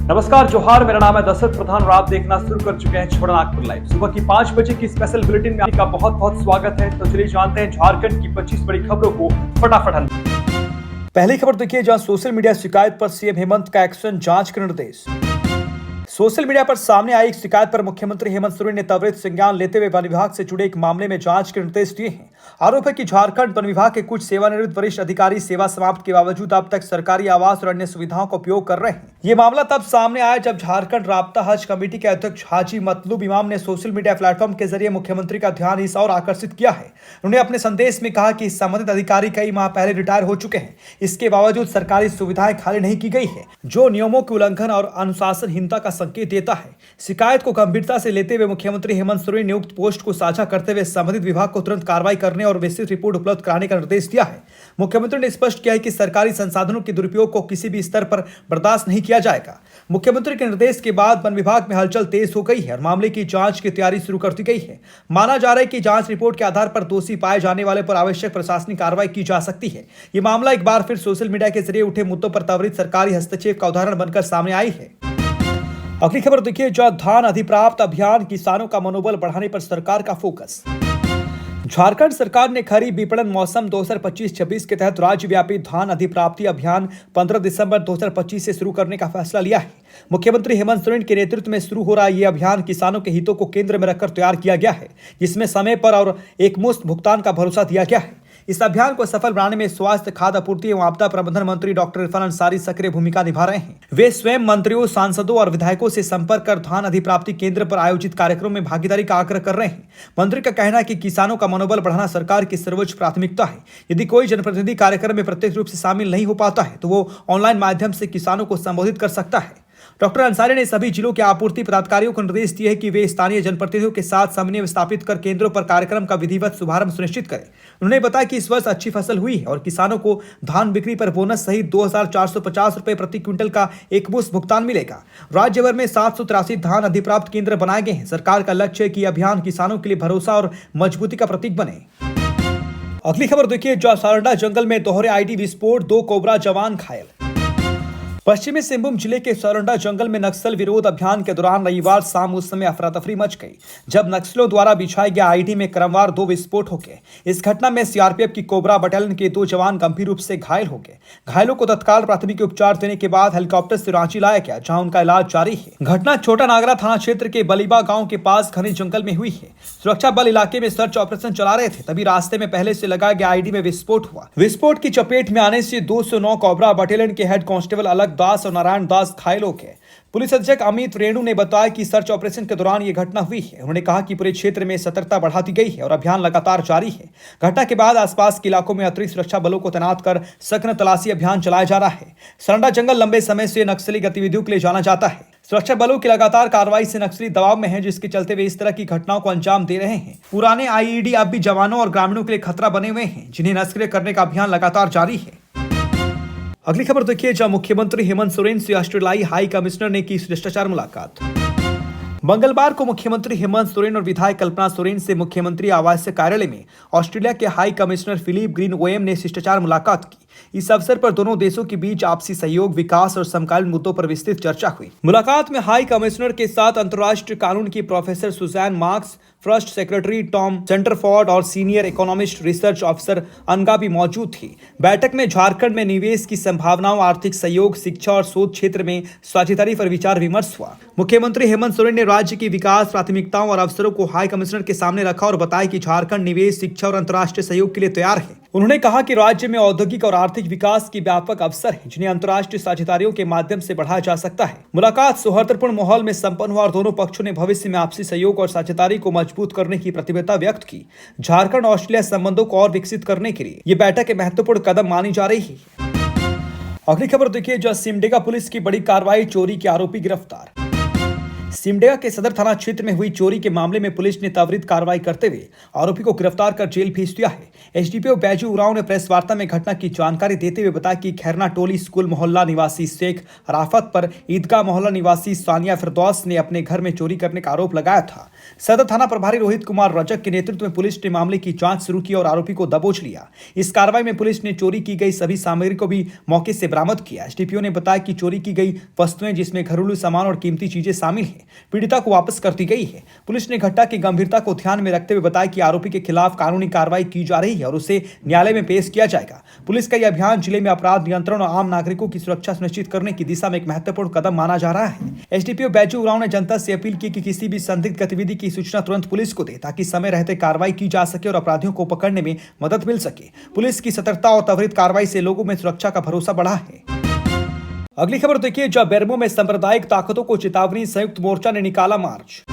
नमस्कार, जोहार। मेरा नाम है दशरथ प्रधान और आप देखना शुरू कर चुके हैं छोड़ा नागपुर लाइव। सुबह की 5 बजे की स्पेशल बुलेटिन में आपका बहुत बहुत स्वागत है। तो चलिए जानते हैं झारखंड की 25 बड़ी खबरों को फटाफट। पहली खबर देखिए, जहां सोशल मीडिया शिकायत पर सीएम हेमंत का एक्शन, जांच के निर्देश। सोशल मीडिया पर सामने आई एक शिकायत पर मुख्यमंत्री हेमंत सोरेन ने त्वरित संज्ञान लेते हुए वन विभाग से जुड़े एक मामले में जांच के निर्देश दिए हैं। आरोप है कि झारखंड वन विभाग के कुछ सेवानिवृत्त वरिष्ठ अधिकारी सेवा समाप्त के बावजूद अब तक सरकारी आवास और अन्य सुविधाओं का उपयोग कर रहे हैं। ये मामला तब सामने आया जब झारखंड राब्ता हज कमेटी के अध्यक्ष हाजी मतलूब इमाम ने सोशल मीडिया प्लेटफॉर्म के जरिए मुख्यमंत्री का ध्यान इस ओर आकर्षित किया है। उन्होंने अपने संदेश में कहा कि संबंधित अधिकारी कई माह पहले रिटायर हो चुके हैं, इसके बावजूद सरकारी सुविधाएं खाली नहीं की गई है, जो नियमों के उल्लंघन और अनुशासनहीनता का संकेत देता है। शिकायत को गंभीरता से लेते हुए मुख्यमंत्री हेमंत सोरेन ने उक्त पोस्ट को साझा करते हुए संबंधित विभाग को तुरंत कार्रवाई करने और विस्तृत रिपोर्ट उपलब्ध कराने का निर्देश दिया है। मुख्यमंत्री ने स्पष्ट किया है कि सरकारी संसाधनों के दुरुपयोग को किसी भी स्तर पर बर्दाश्त नहीं किया जाएगा। मुख्यमंत्री के निर्देश के बाद वन विभाग में हलचल तेज हो गई है और मामले की जांच की तैयारी शुरू कर दी गई है। माना जा रहा है कि जांच रिपोर्ट के आधार पर दोषी पाए जाने वाले पर आवश्यक प्रशासनिक कार्रवाई की जा सकती है। ये मामला एक बार फिर सोशल मीडिया के जरिए उठे मुद्दों पर त्वरित सरकारी हस्तक्षेप का उदाहरण बनकर सामने आई है। अगली खबर देखिए, जहां धान अधिप्राप्त अभियान, किसानों का मनोबल बढ़ाने पर सरकार का फोकस। झारखंड सरकार ने खरीफ विपणन मौसम 2025-26 के तहत राज्यव्यापी धान अधिप्राप्ति अभियान 15 दिसंबर 2025 से शुरू करने का फैसला लिया है। मुख्यमंत्री हेमंत सोरेन के नेतृत्व में शुरू हो रहा यह अभियान किसानों के हितों को केंद्र में रखकर तैयार किया गया है, जिसमें समय पर और एकमुश्त भुगतान का भरोसा दिया गया है। इस अभियान को सफल बनाने में स्वास्थ्य, खाद्य आपूर्ति एवं आपदा प्रबंधन मंत्री डॉक्टर इरफान अंसारी सक्रिय भूमिका निभा रहे हैं। वे स्वयं मंत्रियों, सांसदों और विधायकों से संपर्क कर धान अधिप्राप्ति केंद्र पर आयोजित कार्यक्रम में भागीदारी का आग्रह कर रहे हैं। मंत्री का कहना है कि किसानों का मनोबल बढ़ाना सरकार की सर्वोच्च प्राथमिकता है। यदि कोई जनप्रतिनिधि कार्यक्रम में प्रत्यक्ष रूप से शामिल नहीं हो पाता है तो वो ऑनलाइन माध्यम से किसानों को संबोधित कर सकता है। डॉक्टर अंसारी ने सभी जिलों के आपूर्ति पदाधिकारियों को निर्देश दिए हैं कि वे स्थानीय जनप्रतिनिधियों के साथ समन्वय स्थापित कर केंद्रों पर कार्यक्रम का विधिवत शुभारंभ सुनिश्चित करें। उन्होंने बताया कि इस वर्ष अच्छी फसल हुई है और किसानों को धान बिक्री पर बोनस सहित 2450 रुपए प्रति क्विंटल का एकमुश्त भुगतान मिलेगा। राज्य भर में 783 धान अधिप्राप्त केंद्र बनाए गए हैं। सरकार का लक्ष्य है कि अभियान किसानों के लिए भरोसा और मजबूती का प्रतीक बने। अगली खबर देखिए, सारंडा जंगल में दोहरे आईडी विस्फोट, 2 कोबरा जवान घायल। पश्चिमी सिंहभूम जिले के सारंडा जंगल में नक्सल विरोध अभियान के दौरान रविवार शाम उस समय अफरा तफरी मच गई जब नक्सलियों द्वारा बिछाए गए आईडी में क्रमवार 2 विस्फोट हो गए। इस घटना में सीआरपीएफ की कोबरा बटालियन के 2 जवान गंभीर रूप से घायल हो गए। घायलों को तत्काल प्राथमिक उपचार देने के बाद हेलीकॉप्टर से रांची लाया गया, जहां उनका इलाज जारी है। घटना छोटा नागरा थाना क्षेत्र के बलीबा गाँव के पास घने जंगल में हुई है। सुरक्षा बल इलाके में सर्च ऑपरेशन चला रहे थे, तभी रास्ते में पहले से लगाए गए आईडी में विस्फोट हुआ। विस्फोट की चपेट में आने से 209 कोबरा बटालियन के हेड कांस्टेबल अलग दास और नारायण घायल हो गए। पुलिस अधीक्षक अमित रेणु ने बताया कि सर्च ऑपरेशन के दौरान यह घटना हुई है। उन्होंने कहा कि पूरे क्षेत्र में सतर्कता बढ़ा दी गई है और अभियान लगातार जारी है। घटना के बाद आसपास के इलाकों में अतिरिक्त सुरक्षा बलों को तैनात कर सघन तलाशी अभियान चलाया जा रहा है। सारंडा जंगल लंबे समय से नक्सली गतिविधियों के लिए जाना जाता है। सुरक्षा बलों की लगातार कार्रवाई से नक्सली दबाव में है, जिसके चलते वे इस तरह की घटनाओं को अंजाम दे रहे हैं। पुराने आईईडी अब भी जवानों और ग्रामीणों के लिए खतरा बने हुए हैं, जिन्हें निष्क्रिय करने का अभियान लगातार जारी है। अगली खबर देखिए, जहां मुख्यमंत्री हेमंत सोरेन से ऑस्ट्रेलियाई हाई कमिश्नर ने की शिष्टाचार मुलाकात। मंगलवार को मुख्यमंत्री हेमंत सोरेन और विधायक कल्पना सोरेन से मुख्यमंत्री आवासीय कार्यालय में ऑस्ट्रेलिया के high commissioner Philip Green OM ने शिष्टाचार मुलाकात की। इस अवसर पर दोनों देशों के बीच आपसी सहयोग, विकास और समकालीन मुद्दों पर विस्तृत चर्चा हुई। मुलाकात में हाई कमिश्नर के साथ अंतर्राष्ट्रीय कानून की professor Susan Marks, first secretary Tom Centerford और सीनियर इकोनॉमिस्ट रिसर्च ऑफिसर अनगा भी मौजूद थी। बैठक में झारखंड में निवेश की संभावनाओं, आर्थिक सहयोग, शिक्षा और शोध क्षेत्र में साझेदारी पर विचार विमर्श हुआ। मुख्यमंत्री हेमंत सोरेन ने राज्य की विकास प्राथमिकताओं और अवसरों को हाई कमिश्नर के सामने रखा और बताया कि झारखंड निवेश, शिक्षा और अंतर्राष्ट्रीय सहयोग के लिए तैयार है। उन्होंने कहा कि राज्य में औद्योगिक और आर्थिक विकास की व्यापक अवसर हैं, जिन्हें अंतर्राष्ट्रीय साझेदारियों के माध्यम से बढ़ाया जा सकता है। मुलाकात सौहार्दपूर्ण माहौल में संपन्न हुआ और दोनों पक्षों ने भविष्य में आपसी सहयोग और साझेदारी को मजबूत करने की प्रतिबद्धता व्यक्त की। झारखंड ऑस्ट्रेलिया संबंधों को और विकसित करने के लिए ये बैठक एक महत्वपूर्ण कदम मानी जा रही है। अगली खबर देखिए, जहां सिमडेगा पुलिस की बड़ी कार्रवाई, चोरी के आरोपी गिरफ्तार। सिमडेगा के सदर थाना क्षेत्र में हुई चोरी के मामले में पुलिस ने त्वरित कार्रवाई करते हुए आरोपी को गिरफ्तार कर जेल भेज दिया है। एसडीपीओ बैजू उरांव ने प्रेस वार्ता में घटना की जानकारी देते हुए बताया कि खैरना टोली स्कूल मोहल्ला निवासी शेख राफत पर ईदगाह मोहल्ला निवासी सानिया फिरदौस ने अपने घर में चोरी करने का आरोप लगाया था। सदर थाना प्रभारी रोहित कुमार रजक के नेतृत्व में पुलिस ने मामले की जांच शुरू की और आरोपी को दबोच लिया। इस कार्रवाई में पुलिस ने चोरी की गई सभी सामग्री को भी मौके से बरामद किया। एसडीपीओ ने बताया कि चोरी की गई वस्तुएं जिसमें घरेलू सामान और कीमती चीजें शामिल हैं, पीड़िता को वापस कर दी गई है। पुलिस ने घटना की गंभीरता को ध्यान में रखते हुए बताया कि आरोपी के खिलाफ कानूनी कार्रवाई की जा रही है और उसे न्यायालय में पेश किया जाएगा। पुलिस का यह अभियान जिले में अपराध नियंत्रण और आम नागरिकों की सुरक्षा सुनिश्चित करने की दिशा में एक महत्वपूर्ण कदम माना जा रहा है। एसडीपीओ बैजू उरांव ने जनता से अपील की कि किसी भी संदिग्ध गतिविधि की सूचना तुरंत पुलिस को दे ताकि समय रहते कार्रवाई की जा सके और अपराधियों को पकड़ने में मदद मिल सके। पुलिस की सतर्कता और त्वरित कार्रवाई से लोगों में सुरक्षा का भरोसा बढ़ा है। अगली खबर देखिए, जहां बेरमो में सांप्रदायिक ताकतों को चेतावनी, संयुक्त मोर्चा ने निकाला मार्च।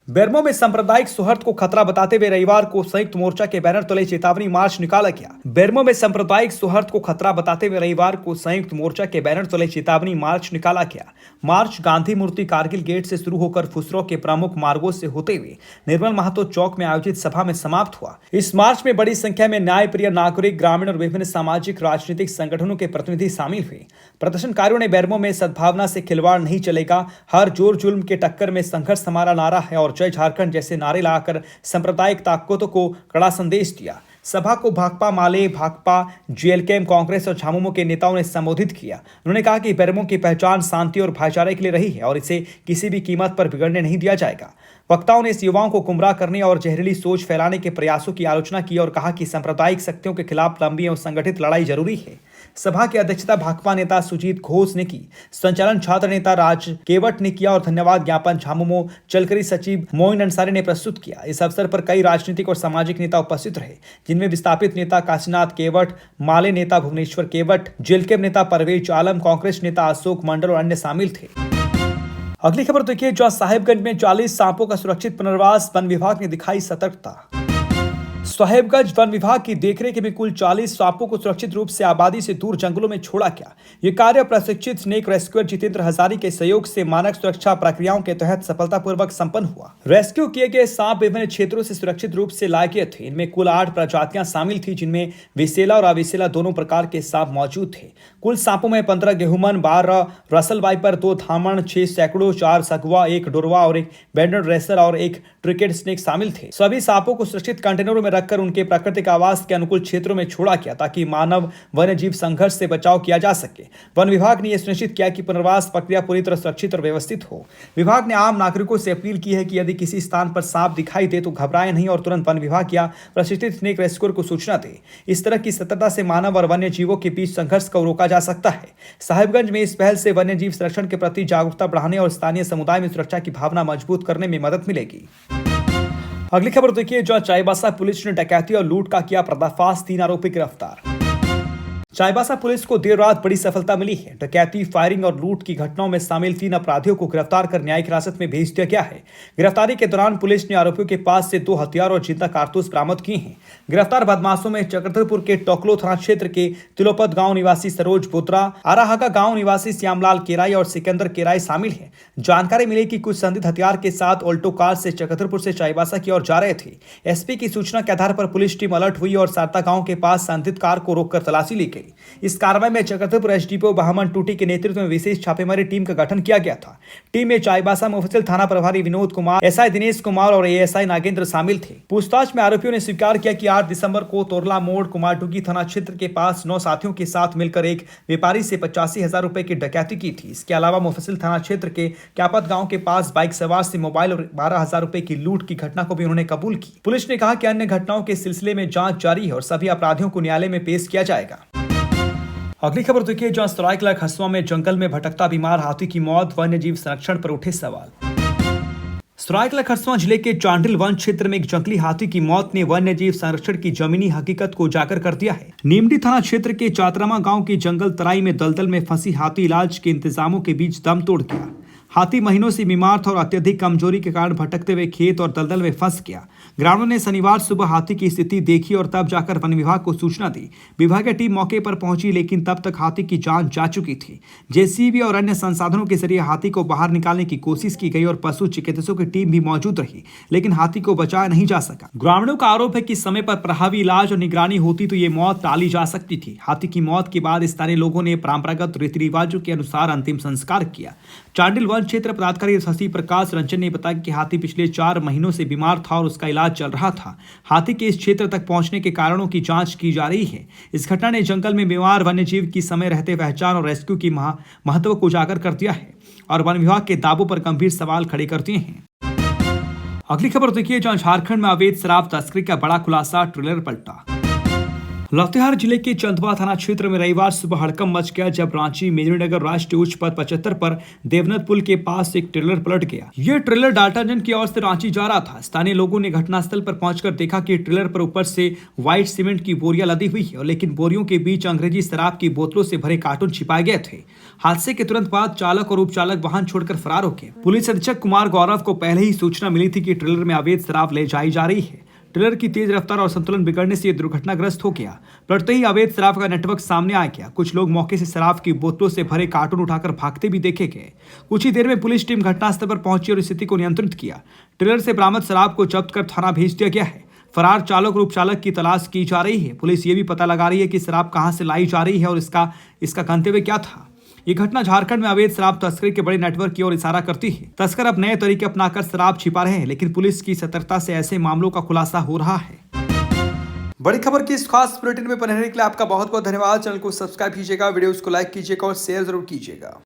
बेरमो में सांप्रदायिक सौहार्द को खतरा बताते हुए रविवार को संयुक्त मोर्चा के बैनर तले चेतावनी मार्च निकाला गया। बेरमो में सांप्रदायिक सौहार्द को खतरा बताते हुए रविवार को संयुक्त मोर्चा के बैनर तले चेतावनी मार्च निकाला गया। मार्च गांधी मूर्ति कारगिल गेट से शुरू होकर फुसरो के प्रमुख मार्गों से होते हुए निर्मल महतो चौक में आयोजित सभा में समाप्त हुआ। इस मार्च में बड़ी संख्या में न्यायप्रिय नागरिक, ग्रामीण और विभिन्न सामाजिक राजनीतिक संगठनों के प्रतिनिधि शामिल हुए। प्रदर्शनकारियों ने बेरमो में सद्भावना से खिलवाड़ नहीं चलेगा, हर जोर जुल्म के टक्कर में संघर्ष हमारा नारा है और जय झारखंड जैसे नारे लाकर सांप्रदायिक ताकतों को कड़ा संदेश दिया। सभा को भाकपा माले, भाकपा, जेएलकेएम, कांग्रेस और झामुमो के नेताओं ने संबोधित किया। उन्होंने कहा कि बेरमो की पहचान शांति और भाईचारे के लिए रही है और इसे किसी भी कीमत पर बिगड़ने नहीं दिया जाएगा। वक्ताओं ने इस युवाओं को गुमराह करने और जहरीली सोच फैलाने के प्रयासों की आलोचना की और कहा कि सांप्रदायिक शक्तियों के खिलाफ लंबी और संगठित लड़ाई जरूरी है। सभा की अध्यक्षता भाकपा नेता सुजीत घोष ने की, संचालन छात्र नेता राज केवट ने किया और धन्यवाद ज्ञापन झामुमो चलकरी सचिव मोइन अंसारी ने प्रस्तुत किया। इस अवसर पर कई राजनीतिक और सामाजिक नेता उपस्थित रहे, जिनमें विस्थापित नेता काशीनाथ केवट, माले नेता भुवनेश्वर केवट, जेएलकेएम नेता परवेज आलम, कांग्रेस नेता अशोक मंडल और अन्य शामिल थे। अगली खबर देखिए, जहां साहेबगंज में 40 सांपों का सुरक्षित पुनर्वास, वन विभाग ने दिखाई सतर्कता। साहेबगंज वन विभाग की देखरेख में कुल 40 सांपों को सुरक्षित रूप से आबादी से दूर जंगलों में छोड़ा गया। ये कार्य प्रशिक्षित स्नेक रेस्क्यूअर जितेंद्र हजारी के सहयोग से मानक सुरक्षा प्रक्रियाओं के तहत सफलतापूर्वक संपन्न हुआ। रेस्क्यू किए गए सांप विभिन्न क्षेत्रों से सुरक्षित रूप से लाए गए थे। इनमें कुल 8 प्रजातियां शामिल थी, जिनमें विसेला और अविसेला दोनों प्रकार के सांप मौजूद थे। कुल सांपों में 15 गेहूमन, 12 रसल वाइपर, 2 धामण, 6 सैकड़ों, 4 सगुआ, 1 डोरवा और 1 बैंडेड रेसर और 1 ट्रिकेट स्नेक शामिल थे। सभी सांपों को सुरक्षित कंटेनरों में रखकर उनके प्राकृतिक आवास के अनुकूल क्षेत्रों में छोड़ा गया ताकि मानव वन्य जीव संघर्ष से बचाव किया जा सके। वन विभाग ने यह सुनिश्चित किया कि पुनर्वास प्रक्रिया पूरी तरह सुरक्षित और व्यवस्थित हो। विभाग ने आम नागरिकों से अपील की है कि यदि किसी स्थान पर सांप दिखाई दे तो घबराएं नहीं और तुरंत वन विभाग या प्रशिक्षित स्नेक रेस्क्यूअर को सूचना दे। इस तरह की सतर्कता से मानव और वन्य जीवों के बीच संघर्ष को रोका जा सकता है। साहिबगंज में इस पहल से वन्य जीव संरक्षण के प्रति जागरूकता बढ़ाने और स्थानीय समुदाय में सुरक्षा की भावना मजबूत करने में मदद मिलेगी। अगली खबर देखिए, जहां चाईबासा पुलिस ने डकैती और लूट का किया पर्दाफाश, 3 आरोपी गिरफ्तार। चाईबासा पुलिस को देर रात बड़ी सफलता मिली है। डकैती, फायरिंग और लूट की घटनाओं में शामिल 3 अपराधियों को गिरफ्तार कर न्यायिक हिरासत में भेज दिया गया है। गिरफ्तारी के दौरान पुलिस ने आरोपियों के पास से 2 हथियार और जिंदा कारतूस बरामद किए हैं। गिरफ्तार बदमाशों में चक्रधरपुर के टोकलो थाना क्षेत्र के तिलोपत गांव निवासी सरोज बोत्रा, आराहागा गांव निवासी श्यामलाल केराई और सिकंदर केराई शामिल है। जानकारी मिली कि कुछ संदिग्ध हथियार के साथ ऑल्टो कार से चक्रधरपुर से चाईबासा की ओर जा रहे थे। एसपी की सूचना के आधार पर पुलिस टीम अलर्ट हुई और सारता गांव के पास संदिग्ध कार को रोककर तलाशी ली गई। इस कार्रवाई में चक्रधरपुर एसडीपीओ बहामन टूटी के नेतृत्व में विशेष छापेमारी टीम का गठन किया गया था। टीम में चाईबासा मुफस्सिल थाना प्रभारी विनोद कुमार, एसआई दिनेश कुमार और एएसआई नागेंद्र शामिल थे। पूछताछ में आरोपियों ने स्वीकार किया कि 8 दिसंबर को तोरला मोड़ कुमारडुगी थाना क्षेत्र के पास 9 साथियों के साथ मिलकर एक व्यापारी से 85,000 रुपए की डकैती की थी। इसके अलावा मुफस्सिल थाना क्षेत्र के क्यापत गांव के पास बाइक सवार से मोबाइल और 12,000 रुपए की लूट की घटना को भी उन्होंने कबूल की। पुलिस ने कहा कि अन्य घटनाओं के सिलसिले में जांच जारी है और सभी अपराधियों को न्यायालय में पेश किया जाएगा। अगली खबर देखिए, जहां सरायकेला खरसुआ में जंगल में भटकता बीमार हाथी की मौत, वन्य जीव संरक्षण पर उठे सवाल। सरायकेला खरसुआ जिले के चांडिल वन क्षेत्र में एक जंगली हाथी की मौत ने वन्य जीव संरक्षण की जमीनी हकीकत को उजागर कर दिया है। नीमडी थाना क्षेत्र के चातरामा गांव की जंगल तराई में दलदल में फंसी हाथी इलाज के इंतजामों के बीच दम तोड़ गया। हाथी महीनों से बीमार था और अत्यधिक कमजोरी के कारण भटकते हुए खेत और दलदल में फंस गया। ग्रामीणों ने शनिवार सुबह हाथी की स्थिति देखी और तब जाकर वन विभाग को सूचना दी। विभागीय टीम मौके पर पहुंची, लेकिन तब तक हाथी की जान जा चुकी थी। जेसीबी और अन्य संसाधनों के जरिए हाथी को बाहर निकालने की कोशिश की गई और पशु चिकित्सकों की टीम भी मौजूद रही, लेकिन हाथी को बचाया नहीं जा सका। ग्रामीणों का आरोप है कि समय पर प्रभावी इलाज और निगरानी होती तो ये मौत टाली जा सकती थी। हाथी की मौत के बाद स्थानीय लोगों ने परंपरागत रीति रिवाजों के अनुसार अंतिम संस्कार किया। चांडिल वन क्षेत्र पदाधिकारी शशि प्रकाश रंजन ने बताया कि हाथी पिछले 4 महीनों से बीमार था और उसका इलाज चल रहा था। हाथी के इस क्षेत्र तक पहुंचने के कारणों की जांच की जा रही है। इस घटना ने जंगल में बीमार वन्यजीव की समय रहते पहचान और रेस्क्यू की महत्व को उजागर कर दिया है और वन विभाग के दावों पर गंभीर सवाल खड़े कर दिए हैं। अगली खबर देखिए, जहां झारखंड में अवैध शराब तस्करी का बड़ा खुलासा, ट्रेलर पलटा। लातेहार जिले के चंदवा थाना क्षेत्र में रविवार सुबह हड़कंप मच गया जब रांची मेदिनीनगर राष्ट्रीय उच्च पथ 75 पर देवनद पुल के पास एक ट्रेलर पलट गया। यह ट्रेलर डाल्टनगंज की ओर से रांची जा रहा था। स्थानीय लोगों ने घटनास्थल पर पहुंचकर देखा कि ट्रेलर पर ऊपर से व्हाइट सीमेंट की बोरियां लदी हुई है, लेकिन बोरियों के बीच अंग्रेजी शराब की बोतलों से भरे कार्टून छिपाए गए थे। हादसे के तुरंत बाद चालक और उपचालक वाहन छोड़कर फरार हो गए। पुलिस अधीक्षक कुमार गौरव को पहले ही सूचना मिली थी कि ट्रेलर में अवैध शराब ले जाई जा रही है। ट्रेलर की तेज रफ्तार और संतुलन बिगड़ने से यह दुर्घटनाग्रस्त हो गया। पलटते ही अवैध शराब का नेटवर्क सामने आ गया। कुछ लोग मौके से शराब की बोतलों से भरे कार्टून उठाकर भागते भी देखे गए। कुछ ही देर में पुलिस टीम घटनास्थल पर पहुंची और स्थिति को नियंत्रित किया। ट्रेलर से बरामद शराब को जब्त कर थाना भेज दिया गया है। फरार चालक और उपचालक की तलाश की जा रही है। पुलिस ये भी पता लगा रही है कि शराब कहां से लाई जा रही है और इसका गंतव्य क्या था। ये घटना झारखंड में अवैध शराब तस्करी के बड़े नेटवर्क की ओर इशारा करती है। तस्कर अब नए तरीके अपनाकर शराब छिपा रहे हैं, लेकिन पुलिस की सतर्कता से ऐसे मामलों का खुलासा हो रहा है। बड़ी खबर की इस खास बुलेटिन में बने रहने के लिए आपका बहुत बहुत धन्यवाद। चैनल को सब्सक्राइब कीजिएगा, वीडियोस को लाइक कीजिएगा और शेयर जरूर कीजिएगा।